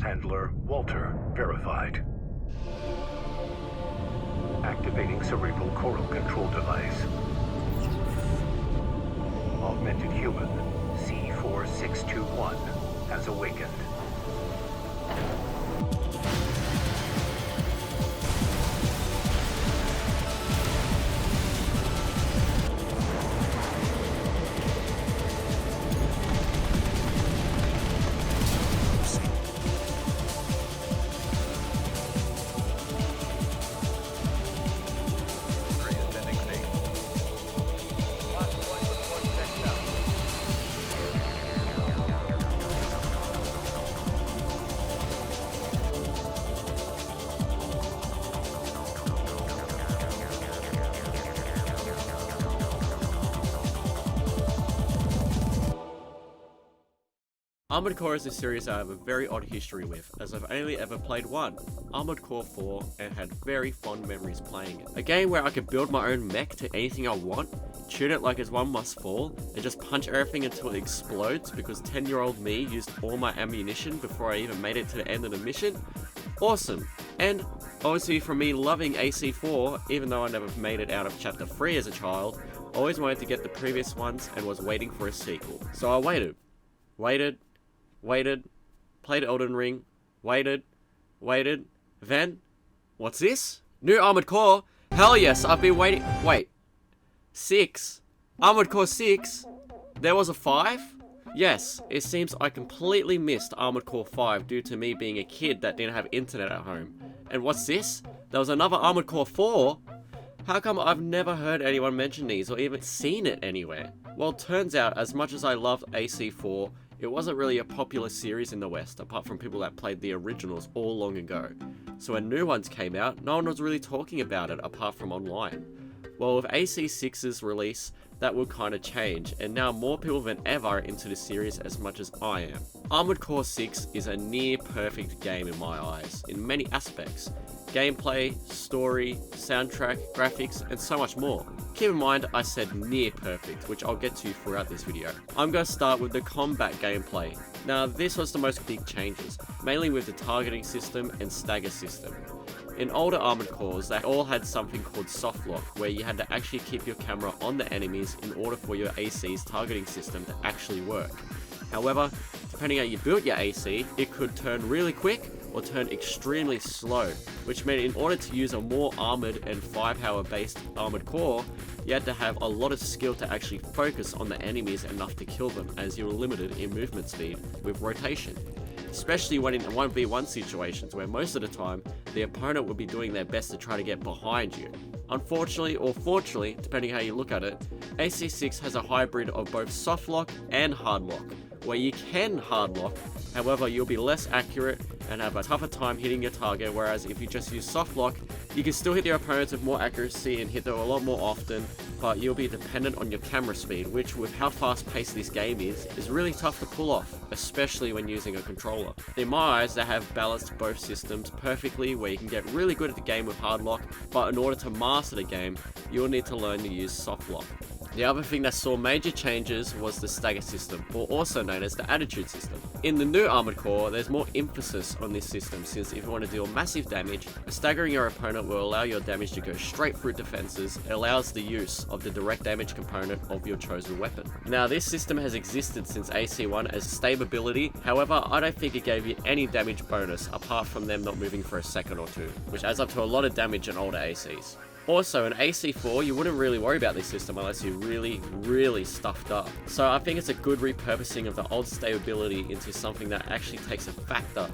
Handler Walter verified. Activating cerebral coral control device. Augmented human C4621 has awakened. Armored Core is a series I have a very odd history with, as I've only ever played one, Armored Core 4, and had very fond memories playing it. A game where I could build my own mech to anything I want, shoot it like as one must fall, and just punch everything until it explodes because 10-year-old me used all my ammunition before I even made it to the end of the mission. Awesome! And obviously from me loving AC4, even though I never made it out of Chapter 3 as a child, I always wanted to get the previous ones and was waiting for a sequel. So I waited, played Elden Ring, waited, then, what's this? New Armored Core? Hell yes, I've been waiting. Wait, 6? Armored Core 6? There was a 5? Yes, it seems I completely missed Armored Core 5 due to me being a kid that didn't have internet at home. And what's this? There was another Armored Core 4? How come I've never heard anyone mention these or even seen it anywhere? Well, turns out, as much as I loved AC4, it wasn't really a popular series in the West, apart from people that played the originals all long ago. So when new ones came out, no one was really talking about it apart from online. Well, with AC6's release, that will kind of change, and now more people than ever are into the series as much as I am. Armored Core 6 is a near perfect game in my eyes, in many aspects. Gameplay, story, soundtrack, graphics, and so much more. Keep in mind, I said near perfect, which I'll get to throughout this video. I'm going to start with the combat gameplay. Now, this was the most big changes, mainly with the targeting system and stagger system. In older Armored Cores, they all had something called soft lock, where you had to actually keep your camera on the enemies in order for your AC's targeting system to actually work. However, depending on how you built your AC, it could turn really quick or turn extremely slow, which meant in order to use a more armored and firepower based Armored Core, you had to have a lot of skill to actually focus on the enemies enough to kill them, as you were limited in movement speed with rotation. Especially when in 1v1 situations where most of the time, the opponent will be doing their best to try to get behind you. Unfortunately, or fortunately, depending how you look at it, AC6 has a hybrid of both soft lock and hard lock, where you can hard lock, however you'll be less accurate and have a tougher time hitting your target, whereas if you just use soft lock, you can still hit your opponents with more accuracy and hit them a lot more often, but you'll be dependent on your camera speed, which with how fast paced this game is really tough to pull off, especially when using a controller. In my eyes, they have balanced both systems perfectly, where you can get really good at the game with hard lock, but in order to master the game, you'll need to learn to use soft lock. The other thing that saw major changes was the stagger system, or also known as the attitude system. In the new Armored Core, there's more emphasis on this system, since if you want to deal massive damage, staggering your opponent will allow your damage to go straight through defenses. It allows the use of the direct damage component of your chosen weapon. Now, this system has existed since AC1 as stability, however, I don't think it gave you any damage bonus apart from them not moving for a second or two, which adds up to a lot of damage in older ACs. Also, in AC4, you wouldn't really worry about this system unless you really stuffed up. So I think it's a good repurposing of the old stability into something that actually takes a factor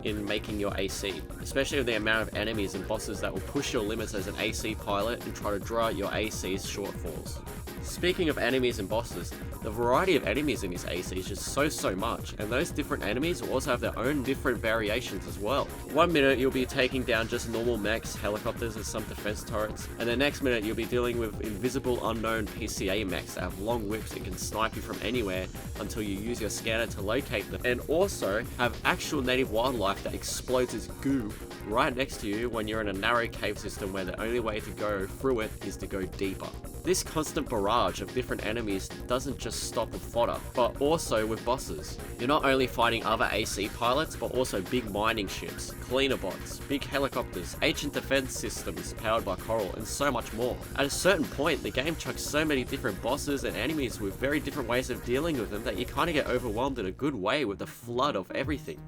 in making your AC, especially with the amount of enemies and bosses that will push your limits as an AC pilot and try to draw out your AC's shortfalls. Speaking of enemies and bosses, the variety of enemies in this AC is just so much, and those different enemies will also have their own different variations as well. One minute you'll be taking down just normal mechs, helicopters and some defense turrets, and the next minute you'll be dealing with invisible unknown PCA mechs that have long whips and can snipe you from anywhere until you use your scanner to locate them, and also have actual native wildlife that explodes as goo right next to you when you're in a narrow cave system where the only way to go through it is to go deeper. This constant barrage of different enemies doesn't just stop with fodder, but also with bosses. You're not only fighting other AC pilots, but also big mining ships, cleaner bots, big helicopters, ancient defense systems powered by Coral, and so much more. At a certain point, the game chucks so many different bosses and enemies with very different ways of dealing with them that you kind of get overwhelmed in a good way with the flood of everything.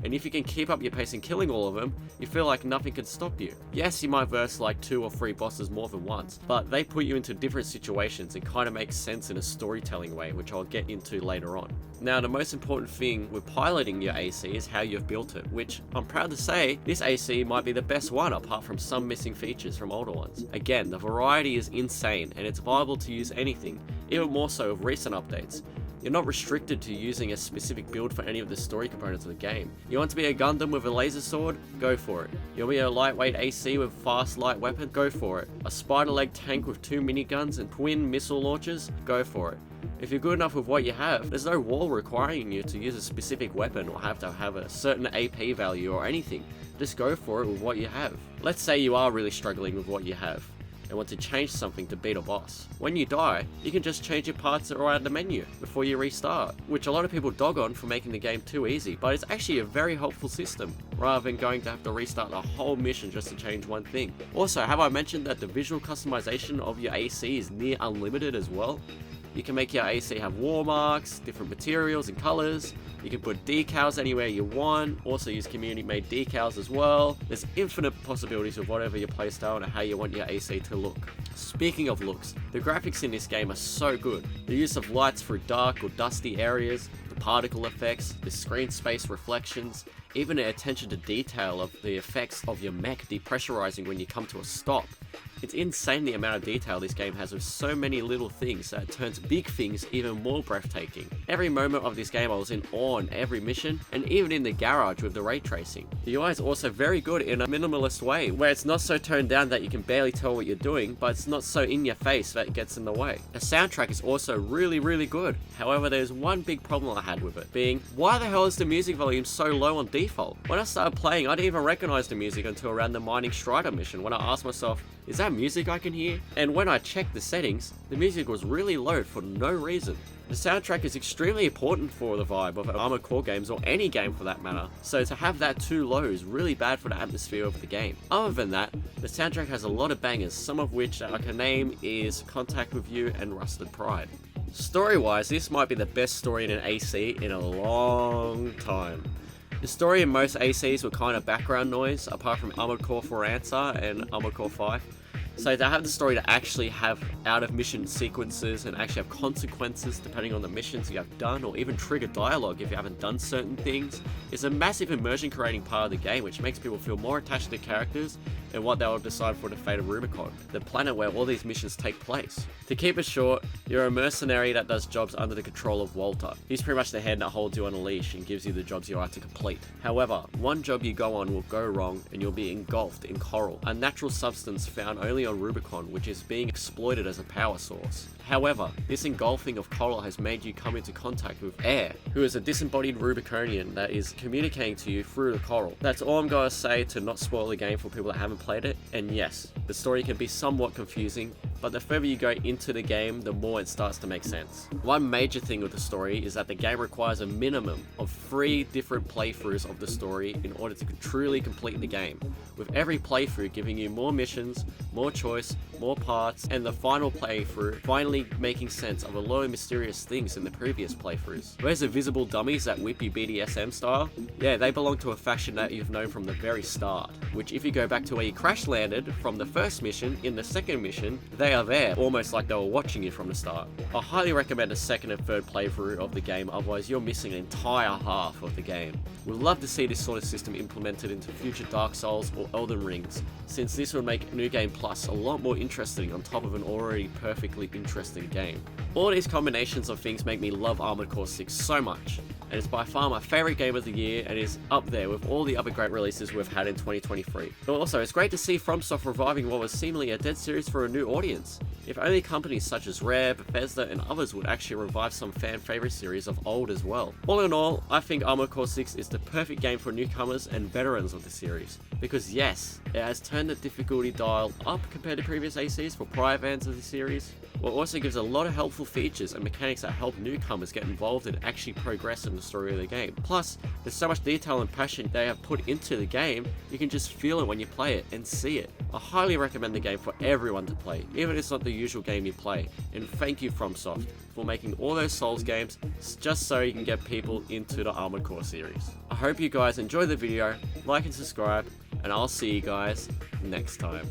And if you can keep up your pace in killing all of them, you feel like nothing can stop you. Yes, you might verse like 2 or 3 bosses more than once, but they put you into different situations and kind of make sense in a storytelling way, which I'll get into later on. Now, the most important thing with piloting your AC is how you've built it, which I'm proud to say, this AC might be the best one apart from some missing features from older ones. Again, the variety is insane and it's viable to use anything, even more so with recent updates. You're not restricted to using a specific build for any of the story components of the game. You want to be a Gundam with a laser sword? Go for it. You want to be a lightweight AC with fast light weapon? Go for it. A spider leg tank with 2 miniguns and twin missile launchers? Go for it. If you're good enough with what you have, there's no wall requiring you to use a specific weapon or have to have a certain AP value or anything. Just go for it with what you have. Let's say you are really struggling with what you have and want to change something to beat a boss. When you die, you can just change your parts that are right at the menu before you restart, which a lot of people dog on for making the game too easy, but it's actually a very helpful system, rather than going to have to restart the whole mission just to change one thing. Also, have I mentioned that the visual customization of your AC is near unlimited as well? You can make your AC have war marks, different materials and colors. You can put decals anywhere you want, also use community made decals as well. There's infinite possibilities of whatever your playstyle and how you want your AC to look. Speaking of looks, the graphics in this game are so good. The use of lights through dark or dusty areas, the particle effects, the screen space reflections, even the attention to detail of the effects of your mech depressurizing when you come to a stop. It's insane the amount of detail this game has with so many little things that it turns big things even more breathtaking. Every moment of this game I was in awe on every mission, and even in the garage with the ray tracing. The UI is also very good in a minimalist way, where it's not so toned down that you can barely tell what you're doing, but it's not so in your face that it gets in the way. The soundtrack is also really good. However, there's one big problem I had with it, being, why the hell is the music volume so low on default? When I started playing, I didn't even recognize the music until around the Mining Strider mission, when I asked myself, is that music I can hear? And when I checked the settings, the music was really low for no reason. The soundtrack is extremely important for the vibe of Armored Core games, or any game for that matter, so to have that too low is really bad for the atmosphere of the game. Other than that, the soundtrack has a lot of bangers, some of which that I can name is Contact With You and Rusted Pride. Story-wise, this might be the best story in an AC in a long time. The story in most ACs were kind of background noise, apart from Armored Core 4 Answer and Armored Core 5. So to have the story to actually have out of mission sequences and actually have consequences depending on the missions you have done, or even trigger dialogue if you haven't done certain things, is a massive immersion creating part of the game, which makes people feel more attached to the characters and what they will decide for the fate of Rubicon, the planet where all these missions take place. To keep it short, you're a mercenary that does jobs under the control of Walter. He's pretty much the hand that holds you on a leash and gives you the jobs you are to complete. However, one job you go on will go wrong and you'll be engulfed in coral, a natural substance found only on Rubicon, which is being exploited as a power source. However, this engulfing of coral has made you come into contact with Air, who is a disembodied Rubiconian that is communicating to you through the coral. That's all I'm going to say to not spoil the game for people that haven't played it. And yes, the story can be somewhat confusing, but the further you go into the game, the more it starts to make sense. One major thing with the story is that the game requires a minimum of 3 different playthroughs of the story in order to truly complete the game, with every playthrough giving you more missions, more choice, more parts, and the final playthrough finally making sense of a lot of mysterious things in the previous playthroughs. Where's the visible dummies that whip you BDSM style? Yeah, they belong to a faction that you've known from the very start, which if you go back to where you crash landed from the first mission, in the second mission, they are there, almost like they were watching you from the start. I highly recommend a second and third playthrough of the game, otherwise you're missing an entire half of the game. We'd love to see this sort of system implemented into future Dark Souls or Elden Rings, since this would make New Game Plus a lot more interesting on top of an already perfectly interesting game. All these combinations of things make me love Armored Core 6 so much, and it's by far my favourite game of the year and is up there with all the other great releases we've had in 2023. But also, it's great to see FromSoft reviving what was seemingly a dead series for a new audience. If only companies such as Rare, Bethesda, and others would actually revive some fan favorite series of old as well. All in all, I think Armored Core 6 is the perfect game for newcomers and veterans of the series, because yes, it has turned the difficulty dial up compared to previous ACs for prior fans of the series, while also gives a lot of helpful features and mechanics that help newcomers get involved and actually progress in the story of the game. Plus, there's so much detail and passion they have put into the game, you can just feel it when you play it and see it. I highly recommend the game for everyone to play, even if it's not the usual game you play, and thank you FromSoft for making all those Souls games just so you can get people into the Armored Core series. I hope you guys enjoyed the video, like and subscribe, and I'll see you guys next time.